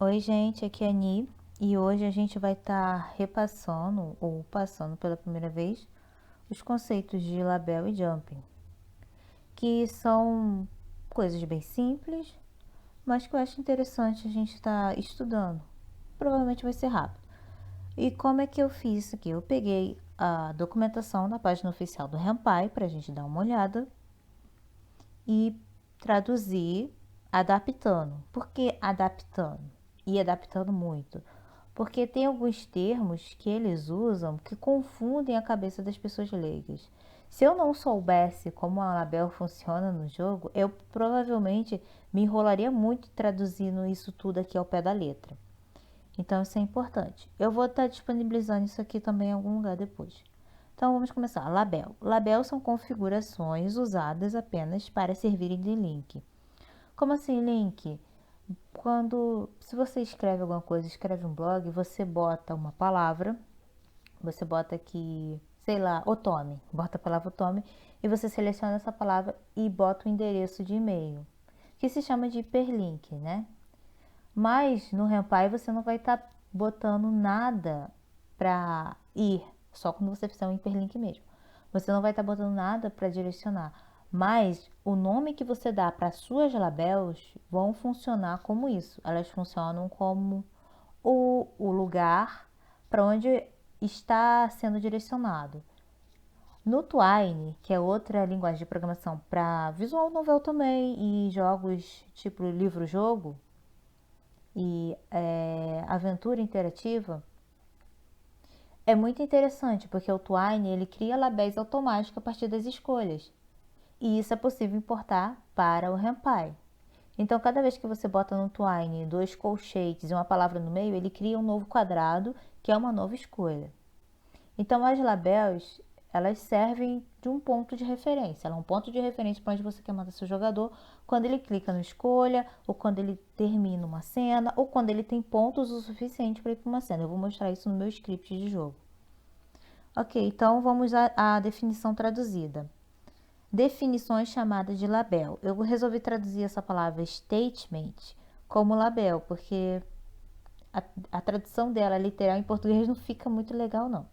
Oi, gente, aqui é a Ni e hoje a gente vai estar repassando ou passando pela primeira vez os conceitos de label e jumping, que são coisas bem simples, mas que eu acho interessante a gente estar estudando. Provavelmente vai ser rápido. E como é que eu fiz isso aqui? Eu peguei a documentação na página oficial do Renpai para a gente dar uma olhada e traduzir adaptando. Por que adaptando? E adaptando muito. Porque tem alguns termos que eles usam que confundem a cabeça das pessoas leigas. Se eu não soubesse como a label funciona no jogo, eu provavelmente me enrolaria muito traduzindo isso tudo aqui ao pé da letra. Então isso é importante. Eu vou estar disponibilizando isso aqui também em algum lugar depois. Então vamos começar. Label. Label são configurações usadas apenas para servirem de link. Como assim link? Se você escreve alguma coisa, escreve um blog, você bota uma palavra, você bota aqui, sei lá, otome, bota a palavra otome e você seleciona essa palavra e bota o endereço de e-mail, que se chama de hiperlink, né? Mas no Renpai você não vai estar botando nada para ir, só quando você fizer um hiperlink mesmo. Você não vai estar botando nada para direcionar, mas o nome que você dá para suas labels vão funcionar como isso. Elas funcionam como o lugar para onde está sendo direcionado. No Twine, que é outra linguagem de programação para visual novel também e jogos tipo livro-jogo, e aventura interativa, é muito interessante porque o Twine ele cria labéis automáticos a partir das escolhas. E isso é possível importar para o Ren'Py. Então, cada vez que você bota no Twine dois colchetes e uma palavra no meio, ele cria um novo quadrado, que é uma nova escolha. Então, as labels, elas servem de um ponto de referência. Ela é um ponto de referência para onde você quer mandar seu jogador quando ele clica no escolha, ou quando ele termina uma cena, ou quando ele tem pontos o suficiente para ir para uma cena. Eu vou mostrar isso no meu script de jogo. Ok, então vamos à definição traduzida. Definições chamadas de label. Eu resolvi traduzir essa palavra statement como label, porque a tradução dela literal em português não fica muito legal, não.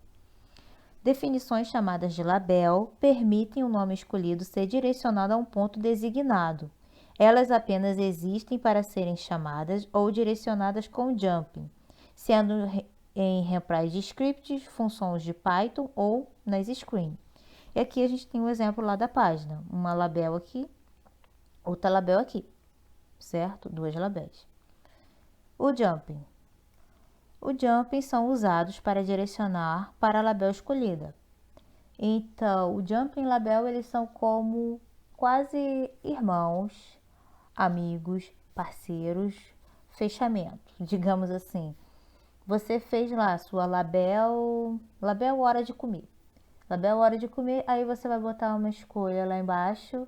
Definições chamadas de label permitem o nome escolhido ser direcionado a um ponto designado. Elas apenas existem para serem chamadas ou direcionadas com jumping, sendo em reprise scripts, funções de Python ou nas screen. E aqui a gente tem um exemplo lá da página, uma label aqui, outra label aqui, certo? Duas labels. O jumping. O jumping são usados para direcionar para a label escolhida. Então, o jumping e label eles são como quase irmãos, amigos, parceiros, fechamento, digamos assim. Você fez lá a sua label hora de comer. Label hora de comer, aí você vai botar uma escolha lá embaixo,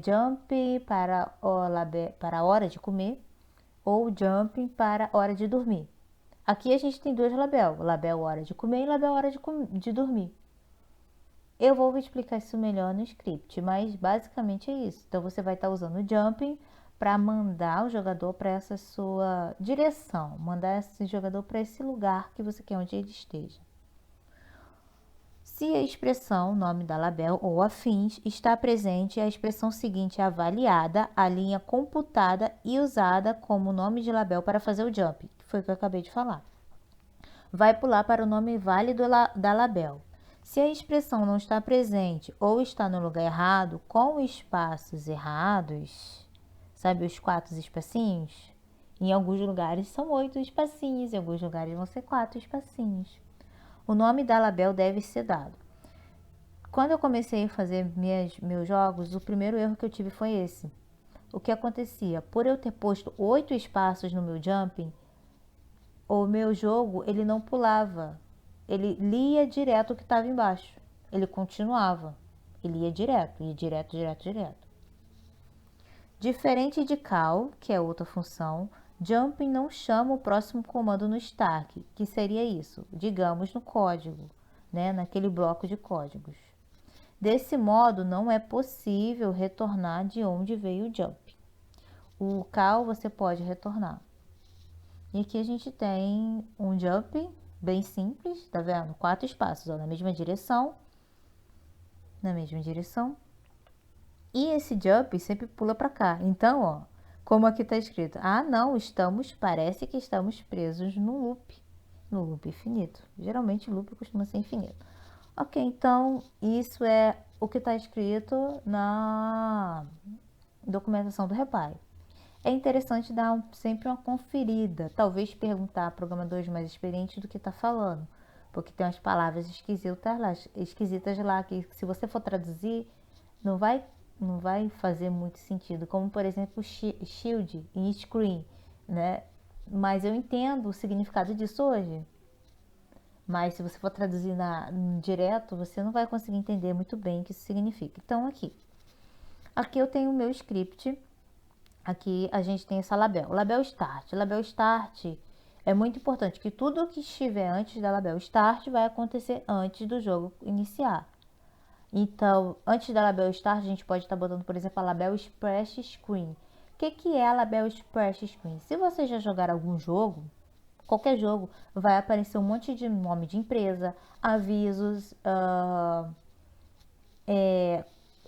jump para a hora de comer ou jumping para a hora de dormir. Aqui a gente tem duas label hora de comer e label hora de dormir. Eu vou explicar isso melhor no script, mas basicamente é isso. Então você vai estar usando o jumping para mandar o jogador para essa sua direção, mandar esse jogador para esse lugar que você quer onde ele esteja. Se a expressão nome da label ou afins está presente, a expressão seguinte é avaliada, a linha computada e usada como nome de label para fazer o jump, que foi o que eu acabei de falar. Vai pular para o nome válido da label. Se a expressão não está presente ou está no lugar errado, com espaços errados, sabe os 4 espacinhos? Em alguns lugares são 8 espacinhos, em alguns lugares vão ser 4 espacinhos. O nome da label deve ser dado. Quando eu comecei a fazer meus jogos, o primeiro erro que eu tive foi esse. O que acontecia? Por eu ter posto 8 espaços no meu jumping, o meu jogo ele não pulava. Ele lia direto o que estava embaixo. Ele continuava. Ele ia direto, direto. Diferente de call, que é outra função, jumping não chama o próximo comando no stack, que seria isso, digamos no código, né, naquele bloco de códigos. Desse modo, não é possível retornar de onde veio o jump. O call você pode retornar. E aqui a gente tem um jump bem simples, tá vendo? 4 espaços, ó, na mesma direção. Na mesma direção. E esse jump sempre pula para cá. Então, ó, como aqui tá escrito, ah, não, parece que estamos presos no loop infinito. Geralmente o loop costuma ser infinito. Ok, então isso é o que está escrito na documentação do Reply. É interessante dar sempre uma conferida, talvez perguntar a programadores mais experientes do que está falando, porque tem umas palavras esquisitas lá que se você for traduzir não vai, não vai fazer muito sentido, como por exemplo shield e screen, né? Mas eu entendo o significado disso hoje. Mas se você for traduzir direto, você não vai conseguir entender muito bem o que isso significa. Então aqui eu tenho o meu script. Aqui a gente tem essa label. Label start. Label start é muito importante que tudo que estiver antes da label start vai acontecer antes do jogo iniciar. Então, antes da label start, a gente pode estar botando, por exemplo, a label splash screen. O que é a label splash screen? Se você já jogar algum jogo, qualquer jogo, vai aparecer um monte de nome de empresa, avisos,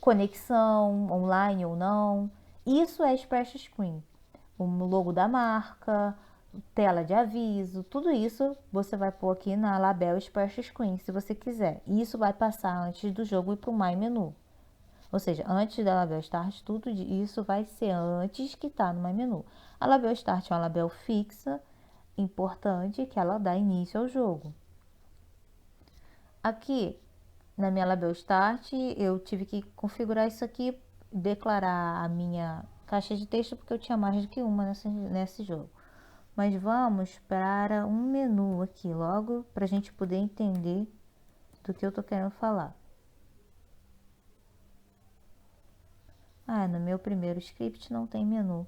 conexão online ou não. Isso é splash screen. O logo da marca, tela de aviso, tudo isso você vai pôr aqui na label splash screen, se você quiser. E isso vai passar antes do jogo ir para o My Menu. Ou seja, antes da label start, tudo isso vai ser antes que está no My Menu. A label start é uma label fixa, importante, que ela dá início ao jogo. Aqui, na minha label start, eu tive que configurar isso aqui, declarar a minha caixa de texto, porque eu tinha mais do que uma nesse jogo. Mas vamos para um menu aqui logo, para a gente poder entender do que eu tô querendo falar. Ah, no meu primeiro script não tem menu.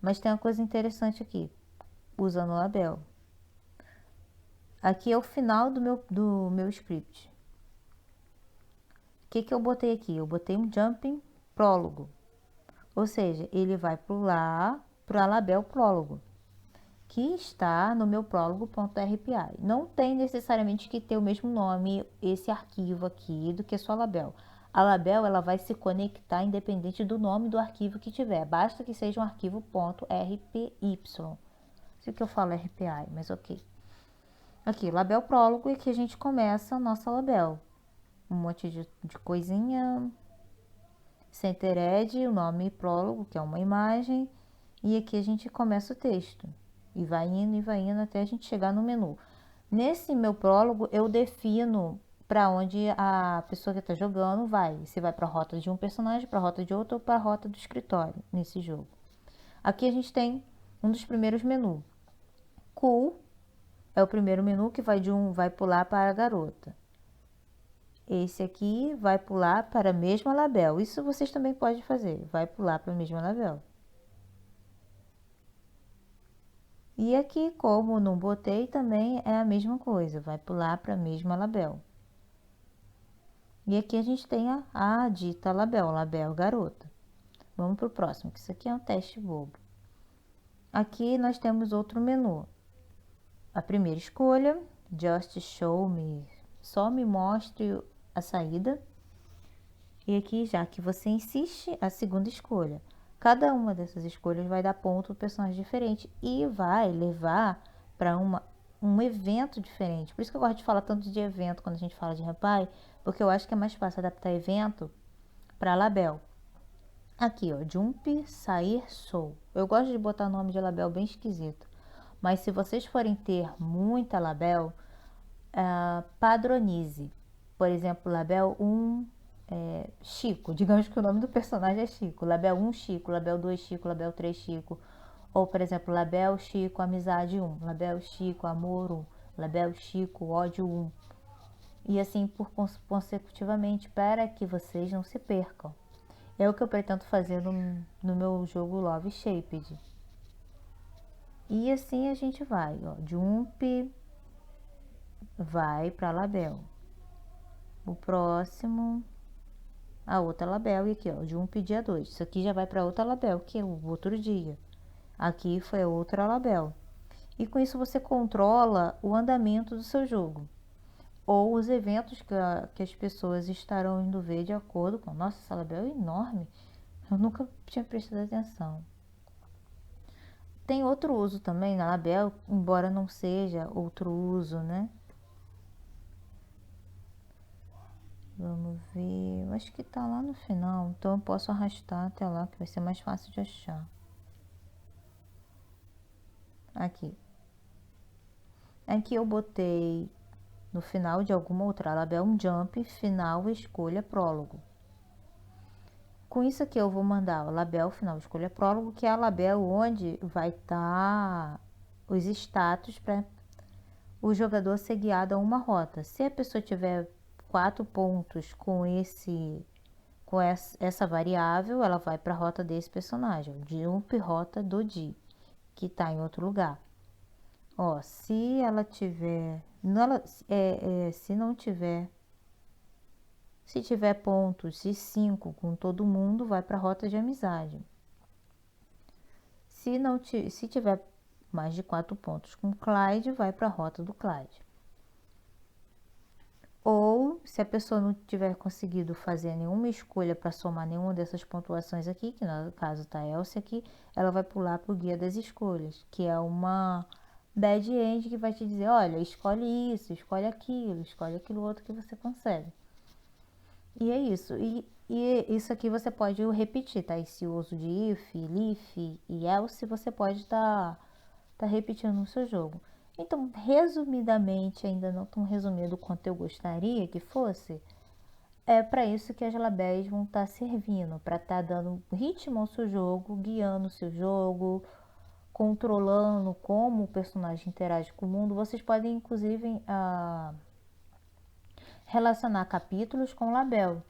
Mas tem uma coisa interessante aqui, usando o label. Aqui é o final do meu script. O que eu botei aqui? Eu botei um jumping prólogo. Ou seja, ele vai pular para a label prólogo, que está no meu prólogo.rpi. Não tem necessariamente que ter o mesmo nome, esse arquivo aqui, do que sua label. A label ela vai se conectar independente do nome do arquivo que tiver. Basta que seja um arquivo .rpy. Sei que eu falo RPI, mas ok. Aqui, label prólogo, e aqui a gente começa a nossa label. Um monte de coisinha. Centered, o nome prólogo, que é uma imagem. E aqui a gente começa o texto. E vai indo até a gente chegar no menu. Nesse meu prólogo, eu defino para onde a pessoa que está jogando vai. Se vai para a rota de um personagem, para a rota de outro ou para a rota do escritório nesse jogo. Aqui a gente tem um dos primeiros menus. Cool é o primeiro menu que vai pular para a garota. Esse aqui vai pular para a mesma label. Isso vocês também podem fazer. Vai pular para a mesma label. E aqui, como não botei, também é a mesma coisa. Vai pular para a mesma label. E aqui a gente tem a dita label garota. Vamos para o próximo, que isso aqui é um teste bobo. Aqui nós temos outro menu. A primeira escolha, Just Show Me, só me mostre a saída. E aqui, já que você insiste, a segunda escolha. Cada uma dessas escolhas vai dar ponto para personagem diferente e vai levar para um evento diferente. Por isso que eu gosto de falar tanto de evento quando a gente fala de Rapai, porque eu acho que é mais fácil adaptar evento para label. Aqui, ó, jump, sair, show. Eu gosto de botar nome de label bem esquisito. Mas se vocês forem ter muita label, padronize. Por exemplo, label 1, Chico. Digamos que o nome do personagem é Chico. Label 1, Chico. Label 2, Chico. Label 3, Chico. Ou, por exemplo, label Chico, amizade 1. Label Chico, amor 1. Label Chico, ódio 1. E assim consecutivamente, para que vocês não se percam. É o que eu pretendo fazer no meu jogo Love Shaped. E assim a gente vai, ó. Jump vai para label. O próximo, a outra label. E aqui, ó, Jump dia 2. Isso aqui já vai para outra label, que é o outro dia. Aqui foi a outra label. E com isso você controla o andamento do seu jogo. Ou os eventos que as pessoas estarão indo ver de acordo com... Nossa, essa label é enorme. Eu nunca tinha prestado atenção. Tem outro uso também na label, embora não seja outro uso, né? Vamos ver. Eu acho que tá lá no final. Então eu posso arrastar até lá, que vai ser mais fácil de achar. Aqui. Aqui eu botei no final de alguma outra label um jump, final, escolha, prólogo. Com isso aqui eu vou mandar o label, final, escolha, prólogo, que é a label onde vai estar os status para o jogador ser guiado a uma rota. Se a pessoa tiver 4 pontos com essa variável, ela vai para a rota desse personagem, jump rota do Di, que está em outro lugar. Ó, se ela tiver, se não tiver, se tiver pontos de 5 com todo mundo, vai para a rota de amizade. Se tiver mais de 4 pontos com Clyde, vai para a rota do Clyde. Ou, se a pessoa não tiver conseguido fazer nenhuma escolha para somar nenhuma dessas pontuações aqui, que no caso tá a Elsie aqui, ela vai pular para o guia das escolhas, que é uma bad end que vai te dizer, olha, escolhe isso, escolhe aquilo outro que você consegue. E é isso. E isso aqui você pode repetir, tá? Esse uso de if, leaf e else você pode estar repetindo no seu jogo. Então, resumidamente, ainda não tão resumido quanto eu gostaria que fosse, é para isso que as labels vão estar servindo, para estar dando ritmo ao seu jogo, guiando o seu jogo, controlando como o personagem interage com o mundo. Vocês podem, inclusive, relacionar capítulos com label.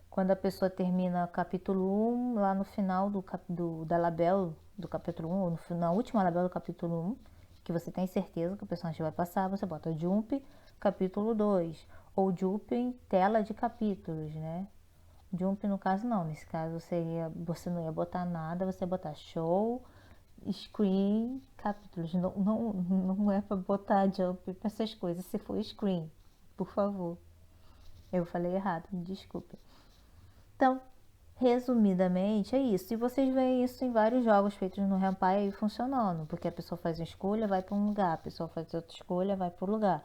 Quando a pessoa termina capítulo 1, lá no final da label do capítulo 1, ou na última label do capítulo 1, que você tem certeza que o personagem vai passar, você bota jump capítulo 2, ou jump em tela de capítulos, né? Jump no caso não, nesse caso você não ia botar nada, você ia botar show, screen, capítulos. Não é para botar jump para essas coisas, se for screen, por favor. Eu falei errado, me desculpe. Então, resumidamente, é isso. E vocês veem isso em vários jogos feitos no Rampage funcionando, porque a pessoa faz uma escolha, vai para um lugar, a pessoa faz outra escolha, vai para o lugar.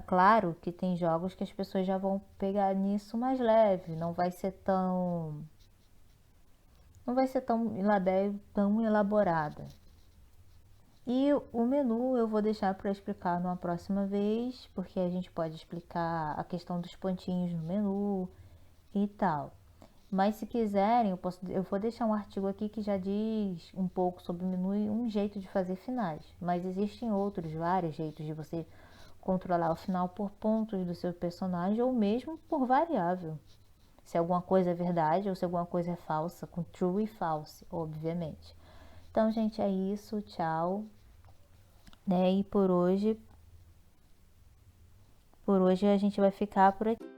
Claro que tem jogos que as pessoas já vão pegar nisso mais leve, não vai ser tão tão elaborada. E o menu eu vou deixar para explicar numa próxima vez, porque a gente pode explicar a questão dos pontinhos no menu e tal. Mas se quiserem, eu vou deixar um artigo aqui que já diz um pouco sobre o menu e um jeito de fazer finais. Mas existem outros, vários jeitos de você controlar o final por pontos do seu personagem ou mesmo por variável. Se alguma coisa é verdade ou se alguma coisa é falsa, com true e false, obviamente. Então, gente, é isso. Tchau. Né? E por hoje a gente vai ficar por aqui.